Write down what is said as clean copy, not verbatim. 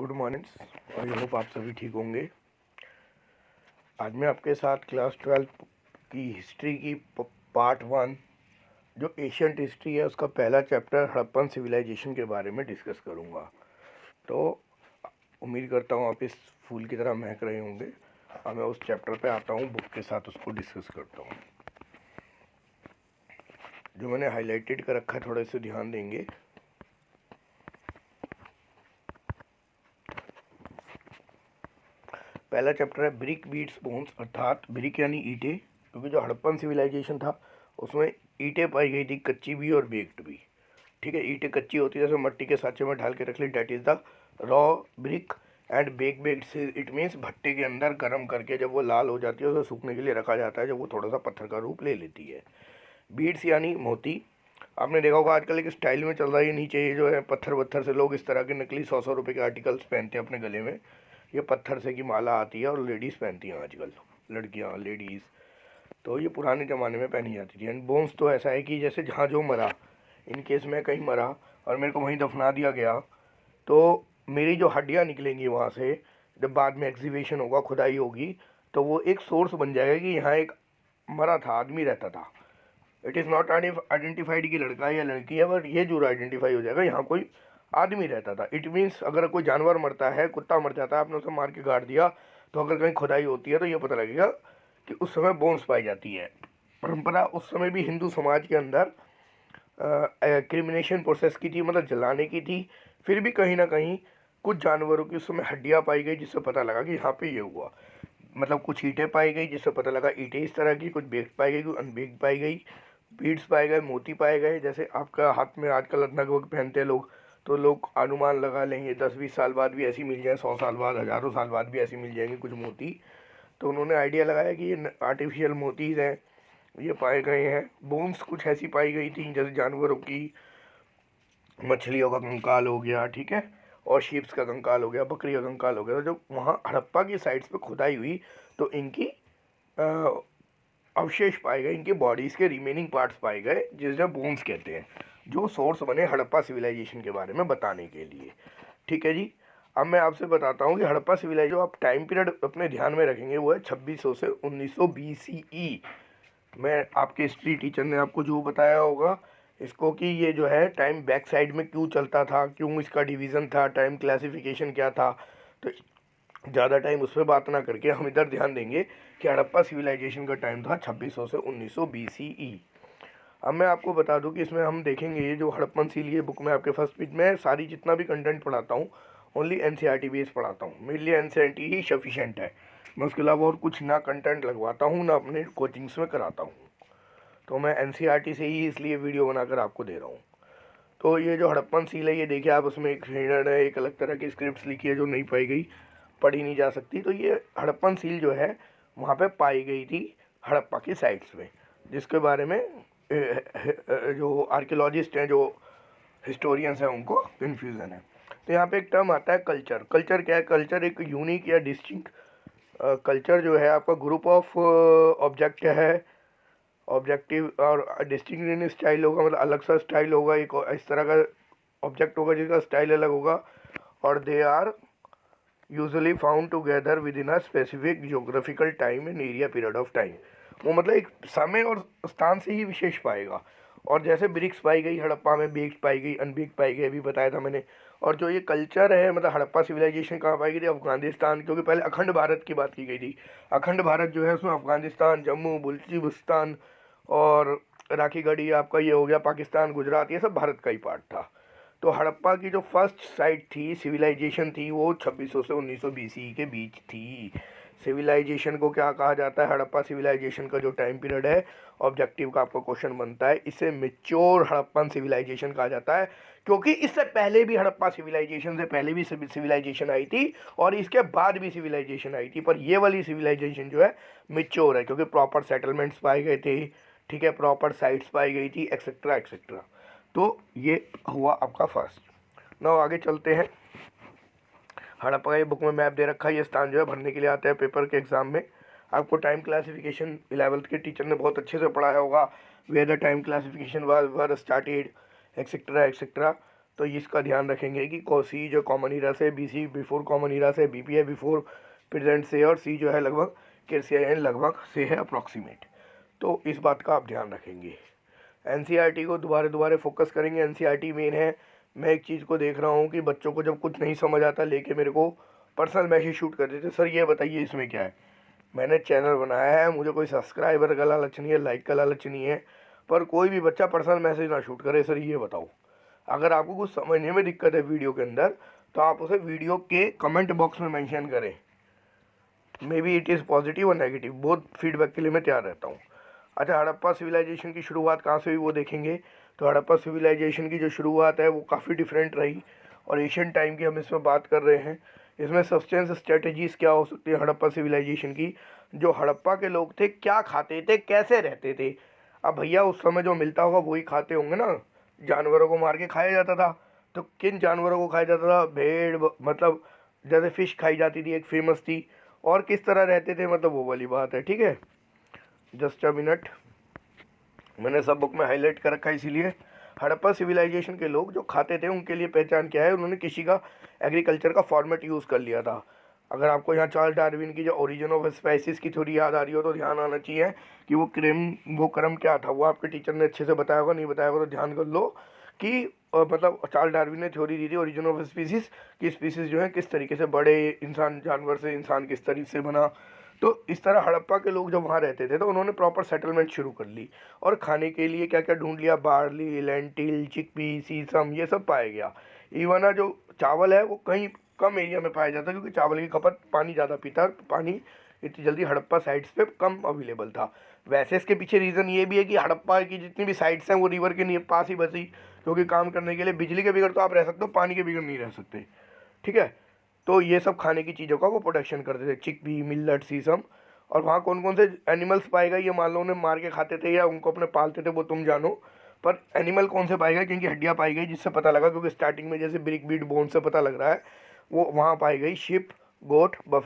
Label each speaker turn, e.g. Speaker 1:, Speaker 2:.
Speaker 1: Good morning. I hope आप सभी ठीक होंगे। आज मैं आपके साथ क्लास 12 की हिस्ट्री की पार्ट 1 जो एशियंट हिस्ट्री है उसका पहला चैप्टर हड़प्पन सिविलाइजेशन के बारे में डिस्कस करूंगा। तो उम्मीद करता हूं आप इस फूल की तरह महक रहे होंगे। अब मैं उस चैप्टर पे आता हूं, बुक के साथ उसको डिस्कस करता हूं। जो मैंने हाईलाइटेड कर रखा है थोड़ा इसे ध्यान देंगे। पहला चैप्टर है ब्रिक बीट्स बोन्स, अर्थात ब्रिक यानी ईंटें, क्योंकि जो हड़प्पन सिविलाइजेशन था उसमें ईंटें पाई गई थी, कच्ची भी और बेक्ड भी। ठीक है, ईंटें कच्ची होती है, जैसे मट्टी के सांचे में ढाल के रख ली, that is the raw brick. And baked से इट मीन्स भट्टे के अंदर गर्म करके जब वो लाल हो जाती है उसे सूखने के लिए रखा जाता है, जब वो थोड़ा सा पत्थर का रूप ले लेती है। बीड्स यानी मोती। आपने देखा होगा आजकल एक स्टाइल में चल रहा है, ये नीचे ये जो है पत्थर वत्थर से लोग इस तरह के नकली 100 रुपये के आर्टिकल्स पहनते हैं अपने गले में। ये पत्थर से की माला आती है और लेडीज़ पहनती हैं आजकल, लड़कियां लेडीज़। तो ये पुराने ज़माने में पहनी जाती थी। एंड बोन्स तो ऐसा है कि जैसे जहाँ जो मरा, इन केस मैं कहीं मरा और मेरे को वहीं दफना दिया गया तो मेरी जो हड्डियाँ निकलेंगी वहाँ से, जब बाद में एग्जीबिशन होगा, खुदाई होगी, तो वो एक सोर्स बन जाएगा कि यहाँ एक मरा था, आदमी रहता था। इट इज़ नॉट आइडेंटिफाइड कि लड़का है या लड़की है, बट ये जरूर आइडेंटिफाई हो जाएगा यहाँ कोई आदमी रहता था। इट मीन्स अगर कोई जानवर मरता है, कुत्ता मर जाता है, आपने उसे मार के गाड़ दिया, तो अगर कहीं खुदाई होती है तो ये पता लगेगा कि उस समय बोन्स पाई जाती है। परंपरा उस समय भी हिंदू समाज के अंदर क्रिमिनेशन प्रोसेस की थी, मतलब जलाने की थी। फिर भी कहीं ना कहीं कुछ जानवरों की उस समय हड्डियाँ पाई गई, जिससे पता लगा कि यहाँ पे ये हुआ। मतलब कुछ ईंटें पाई गई जिससे पता लगा ईंटें इस तरह की, कुछ बेक्ड पाई गई, कुछ अनबेक्ड पाई गई, बीड्स पाए गए, मोती पाए गए। जैसे आपका हाथ में आजकल नग वग पहनते हैं लोग, तो लोग अनुमान लगा लेंगे 10-20 साल बाद भी ऐसी मिल जाए, 100 साल बाद, हज़ारों साल बाद भी ऐसी मिल जाएंगे कुछ मोती। तो उन्होंने आइडिया लगाया कि ये आर्टिफिशियल मोतीज़ हैं, ये पाए गए हैं। बोन्स कुछ ऐसी पाई गई थी जैसे जानवरों की, मछलियों का कंकाल हो गया, ठीक है, और शीप्स का कंकाल हो गया, बकरी का कंकाल हो गया। तो जब वहाँ हड़प्पा की साइड्स पे खुदाई हुई तो इनकी अवशेष पाए गए, इनके बॉडीज़ के रिमेनिंग पार्ट्स पाए गए, जिसे बोन्स कहते हैं, जो सोर्स बने हड़प्पा सिविलाइजेशन के बारे में बताने के लिए। ठीक है जी। अब मैं आपसे बताता हूँ कि हड़प्पा सिविलाइजेशन, जो आप टाइम पीरियड अपने ध्यान में रखेंगे, वो है 2600 से 1900 BCE। मैं आपके हिस्ट्री टीचर ने आपको जो बताया होगा इसको, कि ये जो है टाइम बैक साइड में क्यों चलता था, क्यों इसका डिवीज़न था, टाइम क्लासिफिकेशन क्या था। तो ज़्यादा टाइम उस पर बात ना करके हम इधर ध्यान देंगे कि हड़प्पा सिविलाइजेशन का टाइम था 2600 से 1900 BCE। अब मैं आपको बता दूं कि इसमें हम देखेंगे ये जो हड़प्पन सील, ये बुक में आपके फर्स्ट पेज में सारी जितना भी कंटेंट पढ़ाता हूँ ओनली NCERT बेस पढ़ाता हूँ। मेरे लिए NCERT ही सफिशेंट है, मैं उसके अलावा और कुछ ना कंटेंट लगवाता हूँ ना अपने कोचिंग्स में कराता हूँ। तो मैं NCERT से ही इसलिए वीडियो बनाकर आपको दे रहा हूँ। तो ये जो हड़प्पन सील है, ये देखिए आप, उसमें एक हिडन है, एक अलग तरह की स्क्रिप्ट्स लिखी है जो नहीं पाई गई, पढ़ी नहीं जा सकती। तो ये हड़प्पन सील जो है वहाँ पे पाई गई थी हड़प्पा की साइट्स में, जिसके बारे में जो आर्कियोलॉजिस्ट हैं, जो हिस्टोरियंस हैं, उनको कन्फ्यूज़न है। तो यहाँ पे एक टर्म आता है कल्चर। कल्चर क्या है? कल्चर एक यूनिक या डिस्टिंक्ट कल्चर जो है आपका ग्रुप ऑफ ऑब्जेक्ट है, ऑब्जेक्टिव और डिस्टिंक्ट इन स्टाइल होगा, मतलब अलग सा स्टाइल होगा, एक इस तरह का ऑब्जेक्ट होगा जिसका स्टाइल अलग होगा, और they are usually found together within a specific geographical time and area period of time. वो मतलब एक समय और स्थान से ही विशेष पाएगा। और जैसे ब्रिक्स पाई गई हड़प्पा में, बेक्ड पाई गई, अनबेक्ड पाई गई, अभी बताया था मैंने। और जो ये कल्चर है, मतलब हड़प्पा सिविलाइजेशन कहाँ पाई गई थी? अफगानिस्तान, क्योंकि पहले अखंड भारत की बात की गई थी। अखंड भारत जो है उसमें अफगानिस्तान, जम्मू, बलूचिस्तान और राखी गढ़ी आपका ये हो गया, पाकिस्तान, गुजरात, ये सब भारत का ही पार्ट था। तो हड़प्पा की जो फर्स्ट साइट थी, सिविलाइजेशन थी, वो 2600 से 1900 BCE के बीच थी। सिविलाइजेशन को क्या कहा जाता है? हड़प्पा सिविलाइजेशन का जो टाइम पीरियड है, ऑब्जेक्टिव का आपका क्वेश्चन बनता है, इसे मेच्योर हड़प्पन सिविलाइजेशन कहा जाता है, क्योंकि इससे पहले भी हड़प्पा सिविलाइजेशन से पहले भी सिविलाइजेशन आई थी और इसके बाद भी सिविलाइजेशन आई थी, पर ये वाली सिविलाइजेशन जो है मेच्योर है, क्योंकि प्रॉपर सेटलमेंट्स पाए गए थे, ठीक है, प्रॉपर साइट्स पाई गई थी, एक्सेट्रा एक्सेट्रा। तो ये हुआ आपका फर्स्ट। नाउ आगे चलते हैं। हड़प्पा ये बुक में मैप दे रखा है, ये स्थान जो है भरने के लिए आता है पेपर के एग्जाम में। आपको टाइम क्लासिफिकेशन 11th के टीचर ने बहुत अच्छे से पढ़ाया होगा, where the time classification were started etcetera etcetera. तो इसका ध्यान रखेंगे कि सी जो कॉमन ईरा से, B C before common era से, बी पी है बिफोर प्रेजेंट से, और सी जो है लगभग कैसे लगभग से है अप्रॉक्सीमेट। तो इस बात का आप ध्यान रखेंगे। एनसीईआरटी को दोबारा फोकस करेंगे। एनसीईआरटी मेन है। मैं एक चीज़ को देख रहा हूँ कि बच्चों को जब कुछ नहीं समझ आता लेके मेरे को पर्सनल मैसेज शूट कर देते, सर ये बताइए इसमें क्या है। मैंने चैनल बनाया है, मुझे कोई सब्सक्राइबर का लालच नहीं है, लाइक का लालच नहीं है, पर कोई भी बच्चा पर्सनल मैसेज ना शूट करे, सर ये बताओ। अगर आपको कुछ समझने में दिक्कत है वीडियो के अंदर तो आप उसे वीडियो के कमेंट बॉक्स में मेंशन करें। May be it is positive और नेगेटिव, बोथ फीडबैक के लिए मैं तैयार रहता हूँ। अच्छा, हड़प्पा सिविलाइजेशन की शुरुआत कहाँ से हुई वो देखेंगे। तो हड़प्पा सिविलाइजेशन की जो शुरुआत है वो काफ़ी डिफरेंट रही, और एशियन टाइम की हम इसमें बात कर रहे हैं। इसमें सब्सटेंस स्ट्रेटजीज़ क्या हो सकती है हड़प्पा सिविलाइजेशन की। जो हड़प्पा के लोग थे क्या खाते थे, कैसे रहते थे। अब भैया उस समय जो मिलता होगा वही खाते होंगे ना। जानवरों को मार के खाया जाता था, तो किन जानवरों को खाया जाता था। भेड़, मतलब जैसे फ़िश खाई जाती थी, एक फेमस थी। और किस तरह रहते थे, मतलब वो वाली बात है। ठीक है, जस्ट अ मिनट, मैंने सब बुक में हाईलाइट कर रखा है। इसीलिए हड़प्पा सिविलाइजेशन के लोग जो खाते थे उनके लिए पहचान क्या है, उन्होंने कृषि का, एग्रीकल्चर का फॉर्मेट यूज़ कर लिया था। अगर आपको यहाँ चार्ल्स डार्विन की जो ओरिजिन ऑफ स्पेसीज की थ्योरी याद आ रही हो तो ध्यान आना चाहिए कि वो क्रम क्या था। वो आपके टीचर ने अच्छे से बताया होगा, नहीं बताया होगा तो ध्यान कर लो कि मतलब चार्ल्स डार्विन ने थ्योरी दी थी ओरिजिन ऑफ स्पीसीज की, स्पीसीज जो है किस तरीके से बड़े, इंसान जानवर से इंसान किस तरीके से बना। तो इस तरह हड़प्पा के लोग जब वहाँ रहते थे तो उन्होंने प्रॉपर सेटलमेंट शुरू कर ली, और खाने के लिए क्या क्या ढूंढ लिया, बार्ली, लेंटिल, चिकपी, सीसम, ये सब पाया गया। इवन जो चावल है वो कहीं कम एरिया में पाया जाता है, क्योंकि चावल की खपत पानी ज़्यादा पीता है, पानी इतनी जल्दी हड़प्पा साइट्स पे कम अवेलेबल था। वैसे इसके पीछे रीज़न ये भी है कि हड़प्पा की जितनी भी साइट्स हैं वो रिवर के पास ही बसी, क्योंकि काम करने के लिए बिजली के बिगड़ तो आप रह सकते हो, पानी के बिगड़ नहीं रह सकते। ठीक है, तो ये सब खाने की चीज़ों का वो प्रोडक्शन करते थे, चिकपी, मिल्लट, सीसम। और वहाँ कौन कौन से एनिमल्स पाएगा ये मान लो उन्हें मार के खाते थे या उनको अपने पालते थे वो तुम जानो, पर एनिमल कौन से पाएगा, क्योंकि हड्डियाँ पाई गई जिससे पता लगा, क्योंकि स्टार्टिंग में जैसे ब्रिक बीट बोन से पता लग रहा है, वो वहाँ पाई गई शिप, गोट, बफ